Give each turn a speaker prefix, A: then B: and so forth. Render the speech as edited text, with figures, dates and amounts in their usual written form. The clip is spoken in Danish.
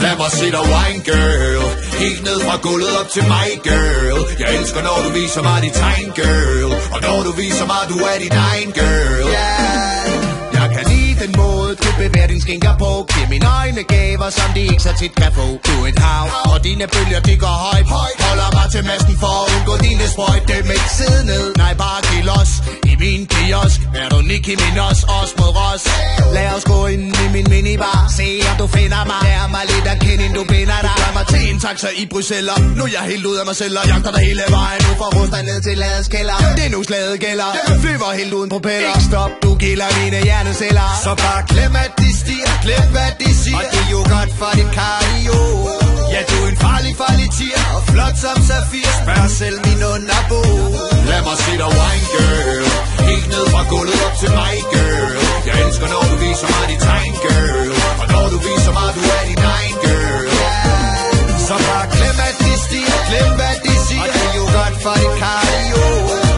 A: Lad mig se dig wine, girl. Helt ned fra gulvet op til mig, girl. Jeg elsker, når du viser mig dit tegn, girl. Og når du viser mig, du er dit egen, girl. Jeg kan lide den måde, du bevæger din skinker på. Giver mine øjne gaver, som de ikke så tit kan få. Du er et hav, og dine bølger, de går højt. Holder mig til masken for at undgå dine sprøjt. Dem ikke sidde ned, nej bare giv los. I min kiosk, er du Nicki Minaj, os mod Ross. Lad os gå ind i min minibar. Se om du finder mig. Lær mig lidt at kende, inden du binder dig. Gør mig til en taxa i Bruxelles. Nu er jeg helt ud af mig selv og jagter dig hele vejen. Ud fra Rusland ned til Lades kælder. Det er nu slaget gælder. Flyver helt uden propeller. Ikke stop, du gælder mine hjerneceller. Så bare glem at de stiger, glem hvad de siger. Og det er jo godt for dit cardio. Ja, du er en farlig, farlig tier. Og flot som safir. Spørg selv min underbo. Lad mig se dig wine, girl. Helt ned fra gulvet op til mig, girl.